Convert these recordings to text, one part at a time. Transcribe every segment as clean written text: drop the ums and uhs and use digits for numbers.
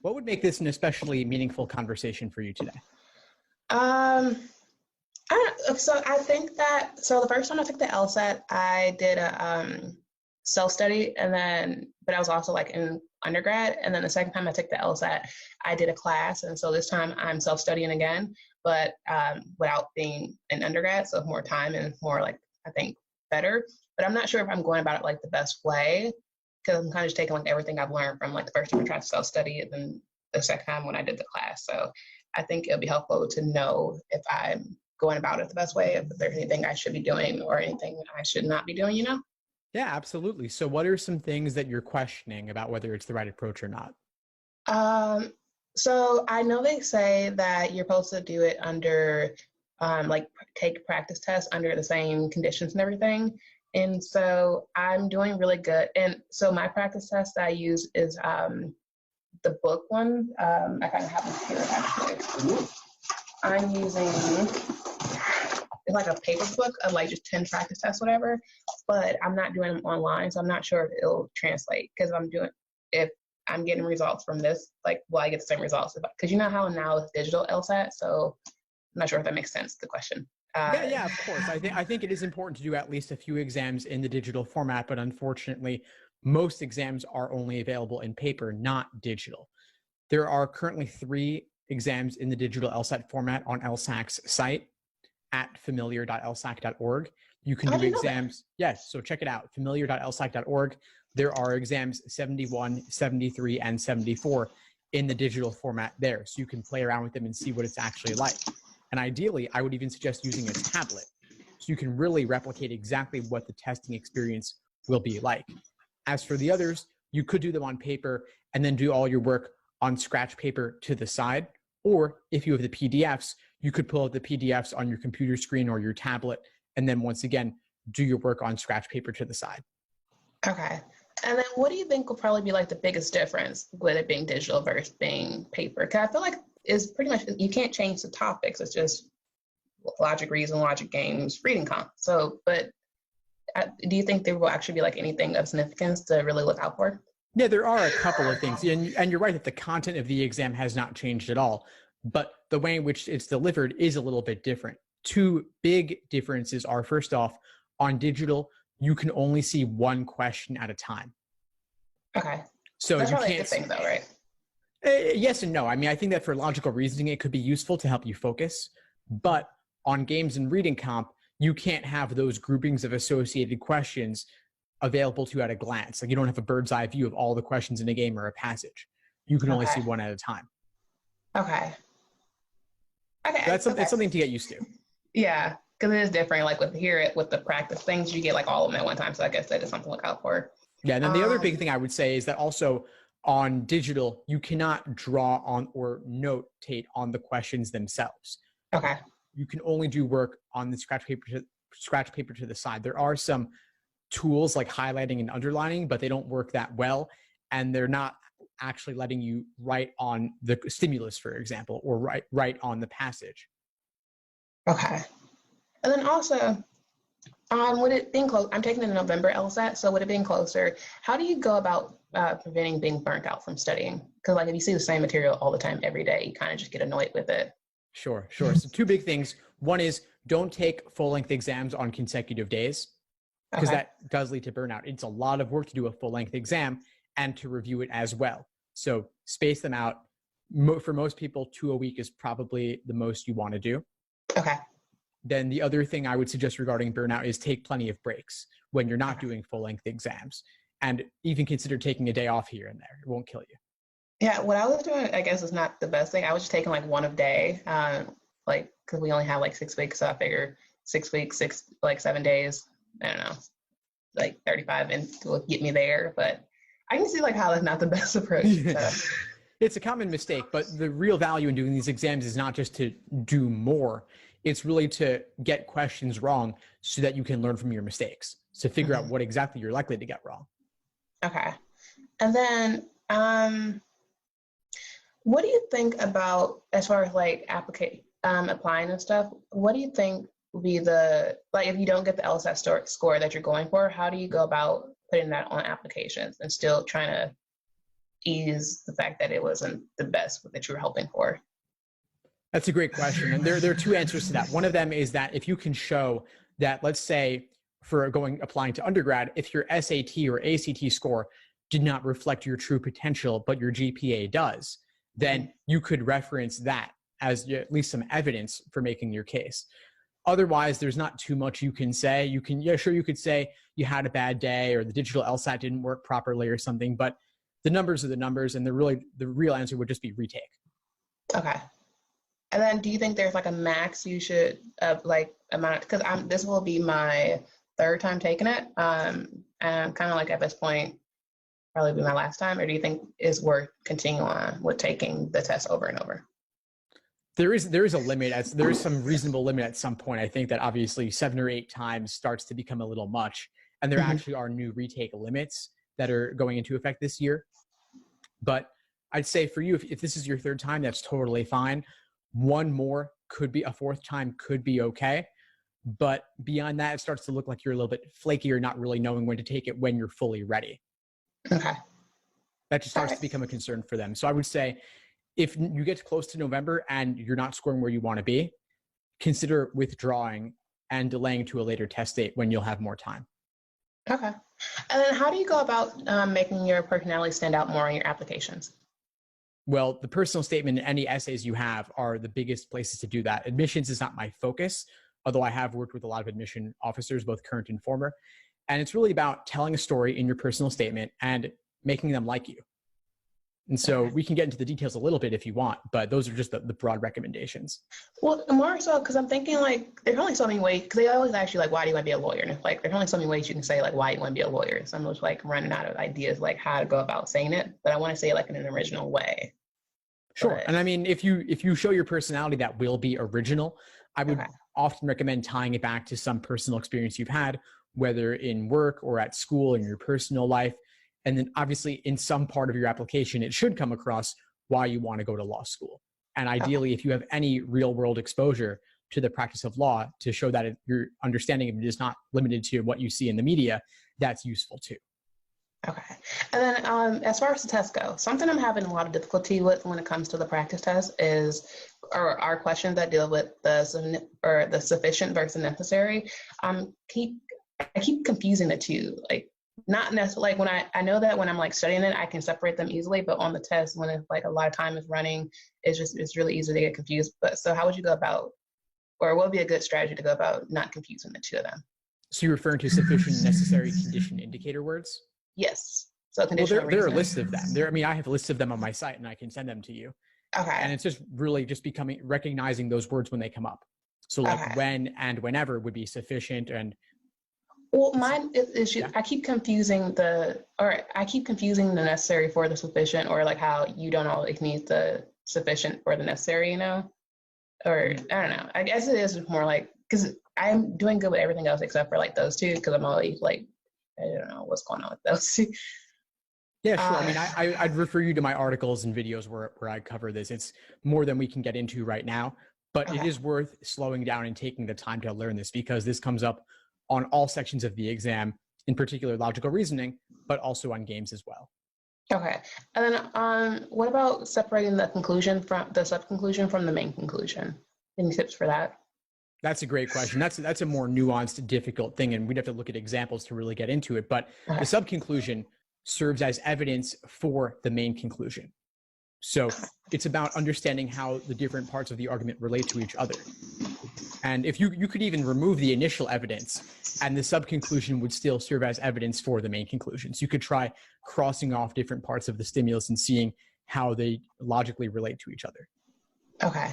What would make this an especially meaningful conversation for you today? Um, so I think that, so the first time I took the LSAT, I did a self-study but I was also like in undergrad. And then the second time I took the LSAT, I did a class. And so this time I'm self-studying again, but without being an undergrad. So more time and more like, I think better, but I'm not sure if I'm going about it like the best way, because I'm kind of just taking like everything I've learned from like the first time I tried to self-study and then the second time when I did the class. So I think it'll be helpful to know if I'm going about it the best way, if there's anything I should be doing or anything I should not be doing, Yeah, absolutely. So what are some things that you're questioning about whether it's the right approach or not? So I know they say that you're supposed to do it under, like take practice tests under the same conditions and everything. And so I'm doing really good. And so my practice test that I use is the book one. I kind of have this here actually. I'm using, it's like a paper book of like just 10 practice tests, whatever, but I'm not doing them online. So I'm not sure if it'll translate because if I'm getting results from this, like, will I get the same results? Because you know how now it's digital LSAT. So I'm not sure if that makes sense, the question. Yeah, of course. I think it is important to do at least a few exams in the digital format, but unfortunately, most exams are only available in paper, not digital. There are currently 3 exams in the digital LSAT format on LSAC's site at familiar.lsac.org. You can do exams. Yes, so check it out, familiar.lsac.org. There are exams 71, 73, and 74 in the digital format there. So you can play around with them and see what it's actually like. And ideally, I would even suggest using a tablet so you can really replicate exactly what the testing experience will be like. As for the others, you could do them on paper and then do all your work on scratch paper to the side. Or if you have the PDFs, you could pull out the PDFs on your computer screen or your tablet, and then once again, do your work on scratch paper to the side. Okay. And then what do you think will probably be like the biggest difference with it being digital versus being paper? Because I feel like it's pretty much, you can't change the topics. It's just logic, reason, logic games, reading comp. So, but do you think there will actually be like anything of significance to really look out for? Yeah, there are a couple of things. And you're right that the content of the exam has not changed at all, but the way in which it's delivered is a little bit different. 2 big differences are, first off, on digital, you can only see one question at a time. Okay. So that's you probably can't a good thing though, right? Yes and no. I mean, I think that for logical reasoning, it could be useful to help you focus. But on games and reading comp, you can't have those groupings of associated questions available to you at a glance. Like you don't have a bird's eye view of all the questions in a game or a passage. You can only see one at a time. Okay. Okay. That's something to get used to. Yeah, because it is different. Like with the practice things, you get like all of them at one time. So I guess that is something to look out for. Yeah, and then the other big thing I would say is that also on digital, you cannot draw on or notate on the questions themselves. Okay. You can only do work on the scratch paper to the side. There are some tools like highlighting and underlining, but they don't work that well. And they're not actually letting you write on the stimulus, for example, or write on the passage. Okay. And then also, with it being close, I'm taking the November LSAT, so with it being closer, how do you go about preventing being burnt out from studying? Because like if you see the same material all the time every day, you kind of just get annoyed with it. Sure. So 2 big things. One is don't take full-length exams on consecutive days, because that does lead to burnout. It's a lot of work to do a full-length exam and to review it as well. So space them out. For most people, 2 a week is probably the most you want to do. Okay. Then the other thing I would suggest regarding burnout is take plenty of breaks when you're not doing full-length exams, and even consider taking a day off here and there. It won't kill you. Yeah, what I was doing, I guess, is not the best thing. I was just taking like one a day, like because we only have like 6 weeks, so I figure 6 weeks, 7 days. I don't know, like 35 and will get me there. But I can see like how that's not the best approach. So. It's a common mistake, but the real value in doing these exams is not just to do more. It's really to get questions wrong so that you can learn from your mistakes. So figure out what exactly you're likely to get wrong. Okay. And then what do you think about, as far as like applying and stuff, what do you think would be like if you don't get the LSAT score that you're going for, how do you go about putting that on applications and still trying to ease the fact that it wasn't the best that you were hoping for? That's a great question. And there are two answers to that. One of them is that if you can show that, let's say, for applying to undergrad, if your SAT or ACT score did not reflect your true potential, but your GPA does, then you could reference that as at least some evidence for making your case. Otherwise, there's not too much you can say. You could say you had a bad day or the digital LSAT didn't work properly or something, but the numbers are the numbers, and the real answer would just be retake. Okay. And then do you think there's like a max you should like amount, because this will be my third time taking it, and I'm kind of like at this point probably be my last time, or do you think it's worth continuing on with taking the test over and over? There is a limit. There is some reasonable limit at some point. I think that obviously 7 or 8 times starts to become a little much, and there actually are new retake limits that are going into effect this year. But I'd say for you, if this is your third time, that's totally fine. One more could be, a fourth time could be okay. But beyond that, it starts to look like you're a little bit flaky or not really knowing when to take it when you're fully ready. Okay. That just starts to become a concern for them. So I would say if you get close to November and you're not scoring where you want to be, consider withdrawing and delaying to a later test date when you'll have more time. Okay. And then how do you go about making your personality stand out more on your applications? Well, the personal statement and any essays you have are the biggest places to do that. Admissions is not my focus, although I have worked with a lot of admission officers, both current and former. And it's really about telling a story in your personal statement and making them like you. And so we can get into the details a little bit if you want, but those are just the broad recommendations. Well, more so because I'm thinking like there's only so many ways, because they always ask you like, why do you want to be a lawyer? And it's like there's only so many ways you can say like why you want to be a lawyer. So I'm just like running out of ideas like how to go about saying it, but I want to say it like in an original way. Sure. But, and I mean, if you show your personality that will be original, I would often recommend tying it back to some personal experience you've had, whether in work or at school, in your personal life. And then obviously in some part of your application, it should come across why you want to go to law school. And ideally, if you have any real world exposure to the practice of law to show that your understanding of it is not limited to what you see in the media, that's useful too. Okay. And then as far as the test go, something I'm having a lot of difficulty with when it comes to the practice test are questions that deal with the sufficient versus necessary. I keep confusing the two. Like not necessarily like when I know that when I'm like studying it, I can separate them easily, but on the test when it's like a lot of time is running, it's really easy to get confused. But so how would you go about, or what would be a good strategy to go about not confusing the two of them? So you're referring to sufficient, necessary, condition, indicator words? Yes. So there are a list of them. I have lists of them on my site and I can send them to you. Okay. And it's just really just recognizing those words when they come up. So like when and whenever would be sufficient and. Well, mine is I keep confusing the necessary for the sufficient, or like how you don't always need the sufficient for the necessary, or I don't know. I guess it is more like, because I'm doing good with everything else except for like those two, because I'm always like, I don't know what's going on with those two. Yeah, sure. I'd refer you to my articles and videos where I cover this. It's more than we can get into right now, but it is worth slowing down and taking the time to learn this, because this comes up on all sections of the exam, in particular logical reasoning, but also on games as well. Okay. And then what about separating the conclusion from the sub-conclusion from the main conclusion? Any tips for that? That's a great question. That's a more nuanced, difficult thing, and we'd have to look at examples to really get into it. But the sub-conclusion serves as evidence for the main conclusion. So it's about understanding how the different parts of the argument relate to each other. And if you could even remove the initial evidence, and the sub-conclusion would still serve as evidence for the main conclusion. So you could try crossing off different parts of the stimulus and seeing how they logically relate to each other. Okay.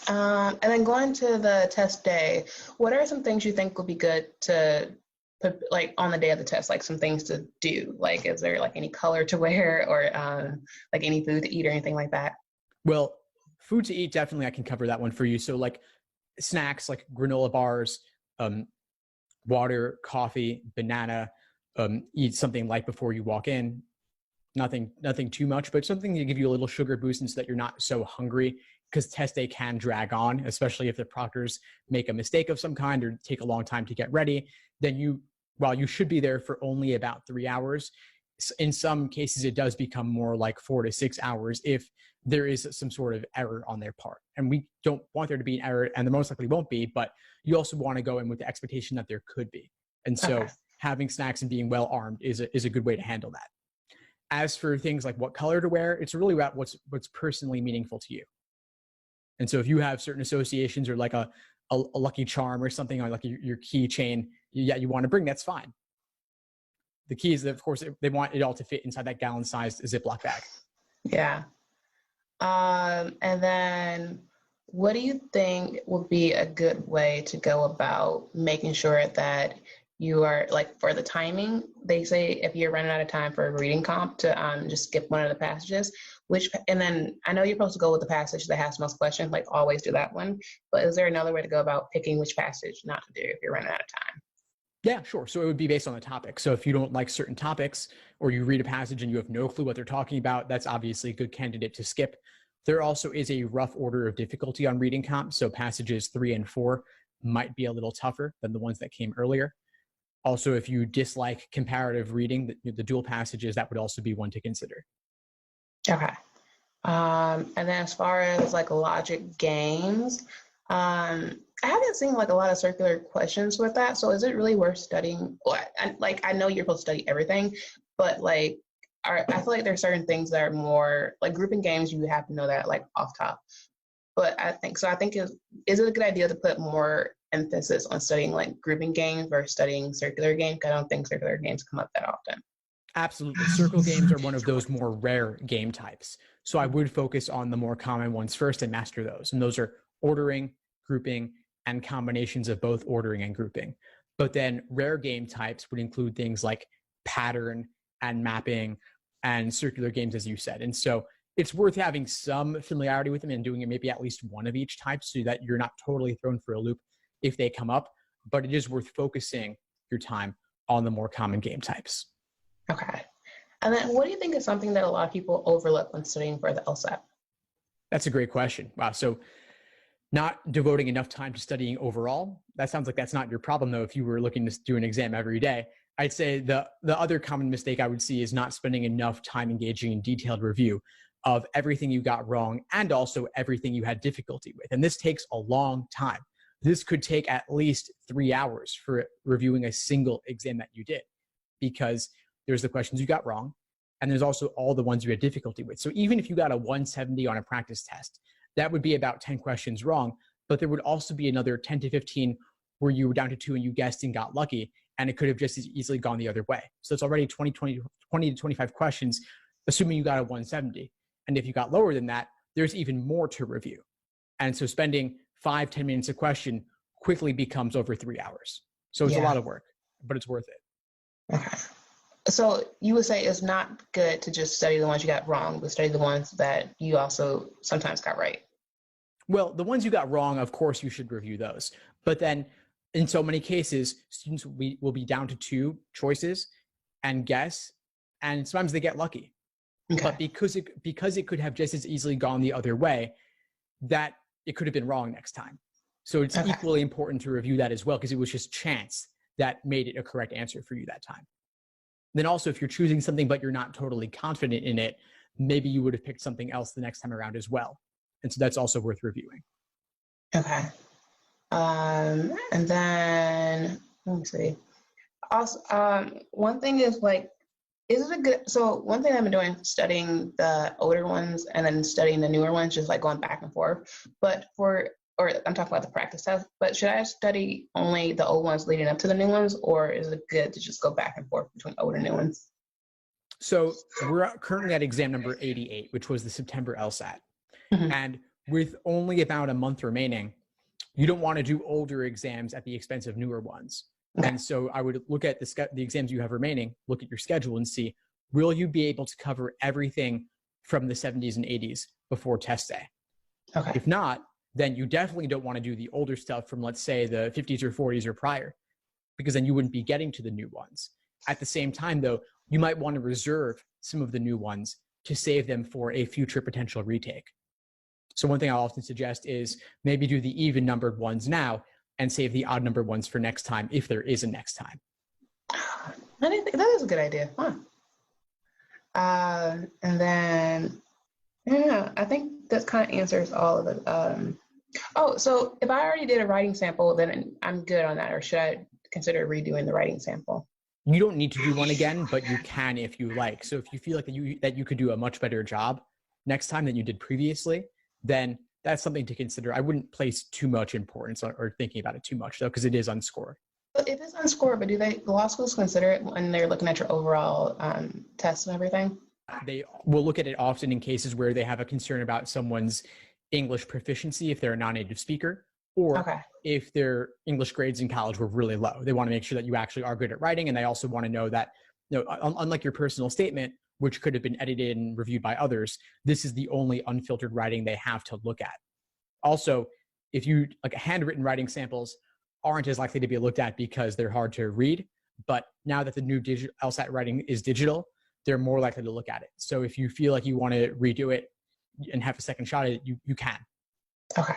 And then going to the test day, what are some things you think would be good to put like on the day of the test, like some things to do? Like, is there like any color to wear, or like any food to eat or anything like that? Well, food to eat, definitely I can cover that one for you. So like snacks, like granola bars, water, coffee, banana, eat something light before you walk in. Nothing too much, but something to give you a little sugar boost, and so that you're not so hungry because test day can drag on, especially if the proctors make a mistake of some kind or take a long time to get ready. Then while you should be there for only about 3 hours, in some cases it does become more like 4 to 6 hours if there is some sort of error on their part. And we don't want there to be an error, and there most likely won't be, but you also want to go in with the expectation that there could be. And so having snacks and being well armed is a good way to handle that. As for things like what color to wear, it's really about what's personally meaningful to you. And so if you have certain associations or like a lucky charm or something, or like your keychain, you want to bring, that's fine. The key is that, of course, they want it all to fit inside that gallon-sized Ziploc bag. Yeah. And then what do you think would be a good way to go about making sure that you are, like, for the timing, they say if you're running out of time for a reading comp to just skip one of the passages, and then I know you're supposed to go with the passage that has most questions, like always do that one, but is there another way to go about picking which passage not to do if you're running out of time? Yeah, sure. So it would be based on the topic. So if you don't like certain topics, or you read a passage and you have no clue what they're talking about, that's obviously a good candidate to skip. There also is a rough order of difficulty on reading comp. So passages 3 and 4 might be a little tougher than the ones that came earlier. Also, if you dislike comparative reading, the dual passages, that would also be one to consider. Okay. And then as far as like logic games, I haven't seen like a lot of circular questions with that. So is it really worth studying? I know you're supposed to study everything, but like, I feel like there's certain things that are more like grouping games. You have to know that like off top. But I think is it a good idea to put more emphasis on studying like grouping games versus studying circular games? I don't think circular games come up that often. Absolutely. Circle games are one of those more rare game types. So I would focus on the more common ones first and master those. And those are ordering, grouping, and combinations of both ordering and grouping. But then rare game types would include things like pattern and mapping and circular games, as you said. And so it's worth having some familiarity with them and doing it maybe at least one of each type so that you're not totally thrown for a loop if they come up. But it is worth focusing your time on the more common game types. Okay. And then what do you think is something that a lot of people overlook when studying for the LSAT? That's a great question. Wow. So not devoting enough time to studying overall, that sounds like that's not your problem, though, if you were looking to do an exam every day. I'd say the other common mistake I would see is not spending enough time engaging in detailed review of everything you got wrong and also everything you had difficulty with. And this takes a long time. This could take at least 3 hours for reviewing a single exam that you did, because there's the questions you got wrong, and there's also all the ones you had difficulty with. So even if you got a 170 on a practice test, that would be about 10 questions wrong, but there would also be another 10 to 15 where you were down to 2 and you guessed and got lucky, and it could have just as easily gone the other way. So it's already 20 to 25 questions, assuming you got a 170. And if you got lower than that, there's even more to review. And so spending 5-10 minutes a question quickly becomes over 3 hours. So it's a lot of work, but it's worth it. Okay. So you would say it's not good to just study the ones you got wrong, but study the ones that you also sometimes got right. Well, the ones you got wrong, of course, you should review those. But then in so many cases, students will be down to 2 choices and guess, and sometimes they get lucky. Okay. But because it could have just as easily gone the other way, that it could have been wrong next time. So it's equally important to review that as well, because it was just chance that made it a correct answer for you that time. Then also, if you're choosing something but you're not totally confident in it, maybe you would have picked something else the next time around as well. And so that's also worth reviewing. Okay. And then, let me see. Also, one thing is like, one thing I've been doing, studying the older ones and then studying the newer ones, just like going back and forth. Or I'm talking about the practice test, but should I study only the old ones leading up to the new ones, or is it good to just go back and forth between old and new ones? So we're currently at exam number 88, which was the September LSAT. Mm-hmm. And with only about a month remaining, you don't want to do older exams at the expense of newer ones. Okay. And so I would look at the exams you have remaining, look at your schedule and see, will you be able to cover everything from the 70s and 80s before test day? Okay. If not, then you definitely don't want to do the older stuff from, let's say, the 50s or 40s or prior, because then you wouldn't be getting to the new ones. At the same time, though, you might want to reserve some of the new ones to save them for a future potential retake. So one thing I often suggest is maybe do the even numbered ones now and save the odd numbered ones for next time if there is a next time. I didn't think that is a good idea. Huh. And then, yeah, I think that kind of answers all of it. So if I already did a writing sample, then I'm good on that, or should I consider redoing the writing sample? You don't need to do one again, but you can if you like. So if you feel like that you could do a much better job next time than you did previously, then that's something to consider. I wouldn't place too much importance or thinking about it too much, though, because it is unscored. But it is unscored, but do the law schools consider it when they're looking at your overall tests and everything? They will look at it often in cases where they have a concern about someone's English proficiency if they're a non-native speaker, or if their English grades in college were really low. They want to make sure that you actually are good at writing, and they also want to know that, unlike your personal statement, which could have been edited and reviewed by others, this is the only unfiltered writing they have to look at. Also, if you handwritten writing samples aren't as likely to be looked at because they're hard to read, but now that the new LSAT writing is digital, they're more likely to look at it. So if you feel like you want to redo it and have a second shot at it, you can. Okay.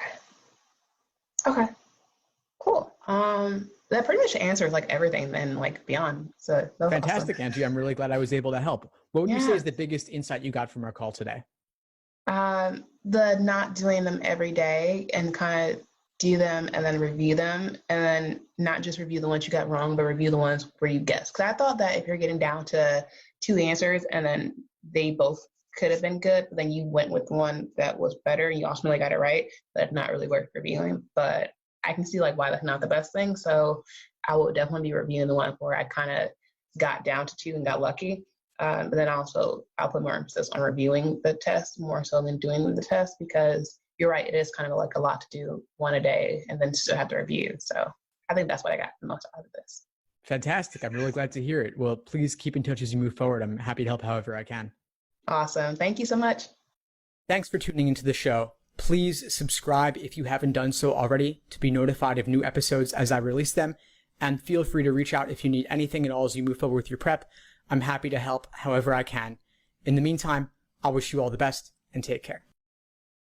Cool. That pretty much answers everything and beyond. So fantastic, awesome. Angie. I'm really glad I was able to help. What would you say is the biggest insight you got from our call today? The not doing them every day and kind of do them and then review them, and then not just review the ones you got wrong, but review the ones where you guessed. Because I thought that if you're getting down to 2 answers and then they both could have been good, but then you went with one that was better and you ultimately got it right, that's not really worth reviewing. But I can see why that's not the best thing. So I would definitely be reviewing the one where I kind of got down to 2 and got lucky. But then also I'll put more emphasis on reviewing the test more so than doing the test, because you're right, it is kind of a lot to do, 1 a day and then still have to review. So I think that's what I got the most out of this. Fantastic. I'm really glad to hear it. Well, please keep in touch as you move forward. I'm happy to help however I can. Awesome. Thank you so much. Thanks for tuning into the show. Please subscribe if you haven't done so already to be notified of new episodes as I release them. And feel free to reach out if you need anything at all as you move forward with your prep. I'm happy to help however I can. In the meantime, I'll wish you all the best and take care.